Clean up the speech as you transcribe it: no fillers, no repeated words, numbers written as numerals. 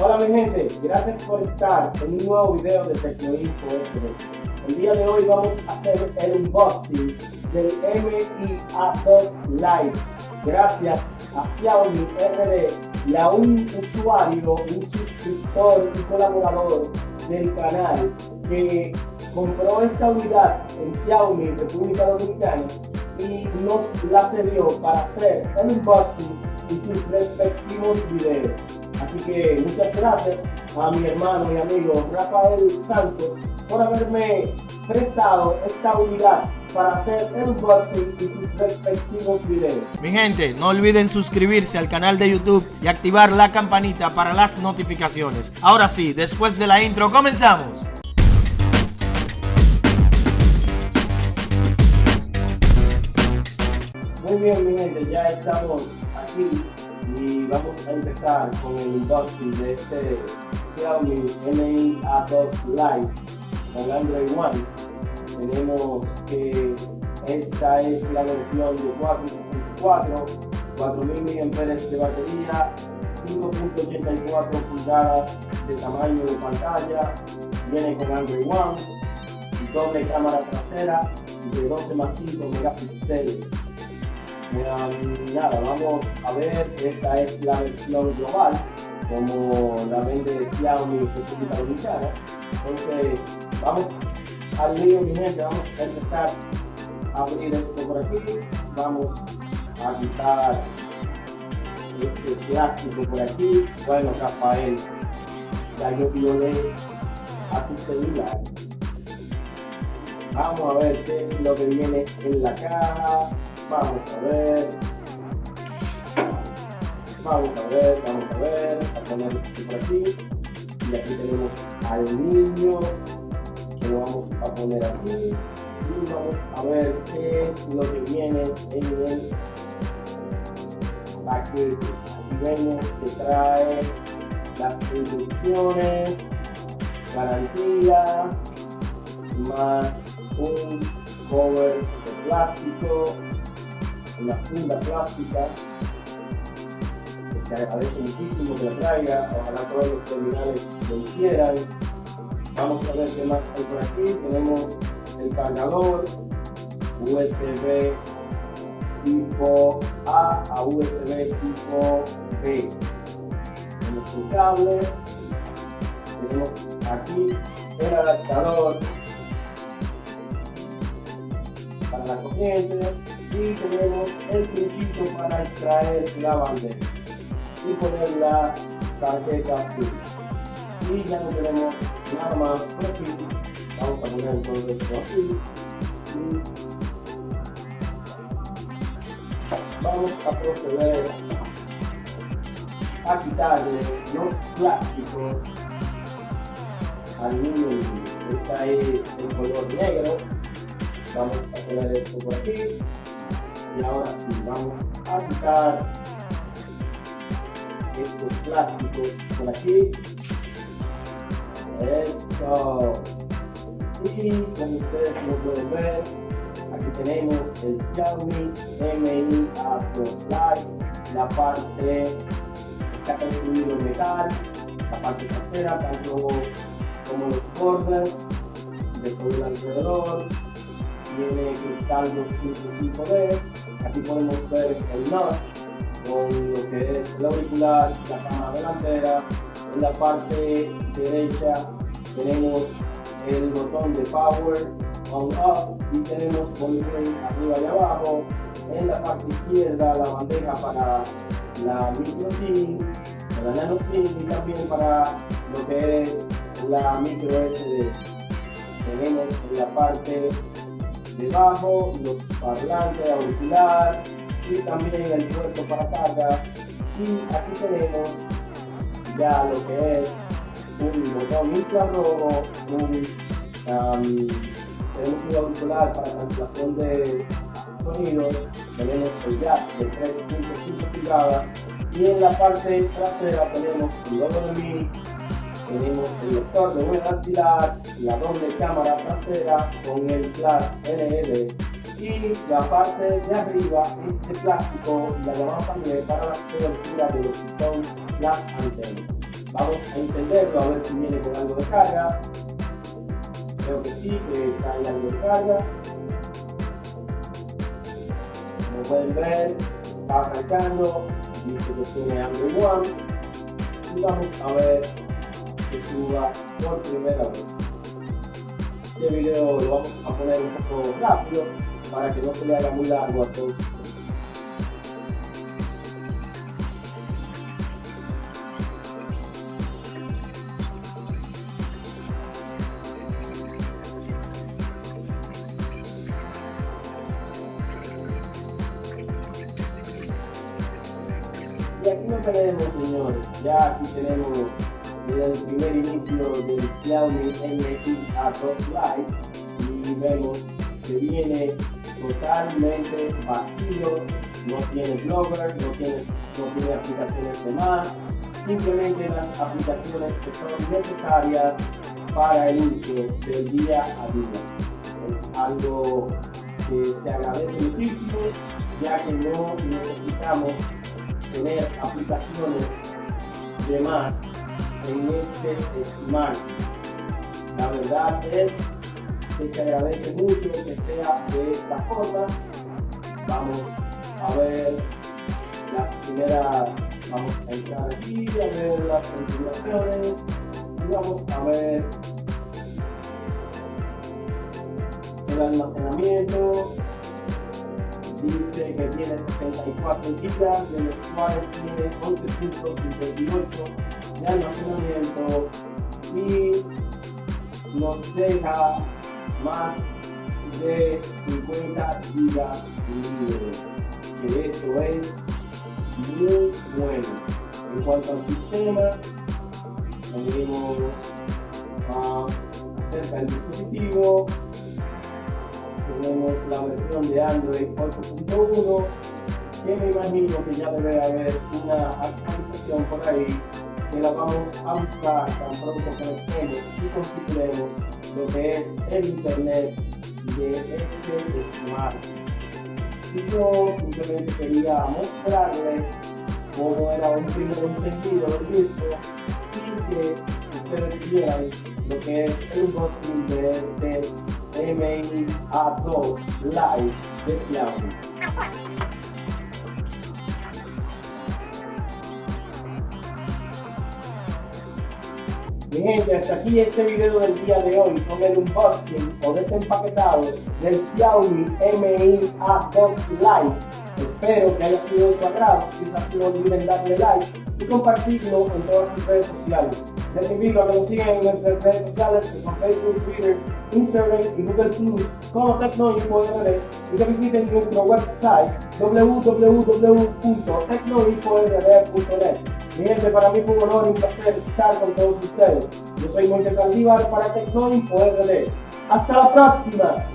Hola mi gente, gracias por estar en un nuevo video de TecnoInfoRD. El día de hoy vamos a hacer el unboxing del Mi A2 Lite. Gracias a Xiaomi RD y a un usuario, un suscriptor y colaborador del canal que compró esta unidad en Xiaomi República Dominicana y nos la cedió para hacer el unboxing y sus respectivos videos. Así que muchas gracias a mi hermano y amigo Rafael Santos por haberme prestado esta unidad para hacer el unboxing y sus respectivos videos. Mi gente, no olviden suscribirse al canal de YouTube y activar la campanita para las notificaciones. Ahora sí, después de la intro, comenzamos. Muy bien mi gente, ya estamos aquí y vamos a empezar con el unboxing de este Xiaomi Mi A2 Lite con Android One. Tenemos que esta es la versión de 464, 4000 mAh de batería, 5.84 pulgadas de tamaño de pantalla, viene con Android One, doble cámara trasera de 12,5 megapíxeles. Nada, vamos a ver, esta es la versión global como la vende Xiaomi República Dominicana. Entonces vamos al lío mi gente, vamos a empezar a abrir esto por aquí, vamos a quitar este plástico por aquí. Bueno Rafael, ya yo violé a tu celular. Vamos a ver qué es lo que viene en la caja. Vamos a ver, a poner esto por aquí, y aquí tenemos al niño que lo vamos a poner aquí, y vamos a ver qué es lo que viene en el paquete. Aquí vemos que trae las instrucciones, garantía, más un cover de plástico, una funda plástica, que se agradece muchísimo que la traiga. Ojalá todos los terminales lo hicieran. Vamos a ver qué más hay por aquí. Tenemos el cargador USB tipo A a USB tipo B. Tenemos un cable, tenemos aquí el adaptador para la corriente, y tenemos el pinchito para extraer la bandeja y poner la tarjeta fija. Y ya no tenemos nada más por aquí. Vamos a poner todo esto así y vamos a proceder a quitarle los plásticos al niño. Esta es el color negro. Vamos a poner esto por aquí. Y ahora sí, vamos a quitar estos plásticos por aquí. Eso. Y como ustedes lo pueden ver, aquí tenemos el Xiaomi Mi A2 Lite. La parte está construido en metal, la parte trasera, tanto como los bordes de todo el alrededor. Tiene cristal 2.5D. Aquí podemos ver el notch con lo que es el auricular, la cámara delantera. En la parte derecha tenemos el botón de power on off y tenemos volumen arriba y abajo. En la parte izquierda la bandeja para la micro SIM, para la nano SIM y también para lo que es la micro SD. Tenemos en la parte debajo los parlantes auricular y también el puerto para carga, y aquí tenemos ya lo que es un botón infrarrojo, tenemos un auricular para translación de sonidos, tenemos el jack de 3.5 pulgadas y en la parte trasera tenemos el logo de Mi, tenemos el lector de huella dactilar, la doble cámara trasera con el flash LED y la parte de arriba este plástico la llamamos también para la cobertura de lo que son las antenas. Vamos a encenderlo a ver si viene con algo de carga. Creo que sí, que trae algo de carga. Como pueden ver, está arrancando, dice que tiene Android One. Y vamos a ver que suba por primera vez. Este video lo vamos a poner un poco rápido para que no se le haga muy largo a todos. Y aquí lo tenemos, señores, ya aquí tenemos desde el primer inicio del Xiaomi Mi A2 Lite y vemos que viene totalmente vacío, no tiene blogger, no tiene aplicaciones de más, simplemente las aplicaciones que son necesarias para el uso del día a día. Es algo que se agradece muchísimo, ya que no necesitamos tener aplicaciones de más en este smartphone. La verdad es que se agradece mucho que sea de esta forma. Vamos a ver las primeras, vamos a entrar aquí a ver las configuraciones y vamos a ver el almacenamiento. Dice que tiene 64 GB, de los cuales tiene 11.58 de almacenamiento y nos deja más de 50 GB libres, que eso es muy bueno. En cuanto al sistema, venimos acerca del dispositivo. Tenemos la versión de Android 8.1, que me imagino que ya debe haber una actualización por ahí, que la vamos a buscar tan pronto conectemos y configuremos lo que es el internet de este smartphone. Y yo simplemente quería mostrarles cómo era un primer encendido del disco y que ustedes vieran lo que es el unboxing de este Mi A2 Lite de Xiaomi. Mi gente, hasta aquí este video del día de hoy con el unboxing o desempaquetado del Xiaomi Mi A2 Lite. Espero que haya sido de su agrado. Si es así, no olviden darle like y compartirlo en todas sus redes sociales. Les invito a que nos sigan en nuestras redes sociales, que son Facebook, Twitter, Instagram y Google Plus como TecnoInfoRD, y que visiten nuestro website www.tecnoinford.net. Mi gente, para mí fue un honor y un placer estar con todos ustedes. Yo soy moissaldivar para TecnoInfoRD. ¡Hasta la próxima!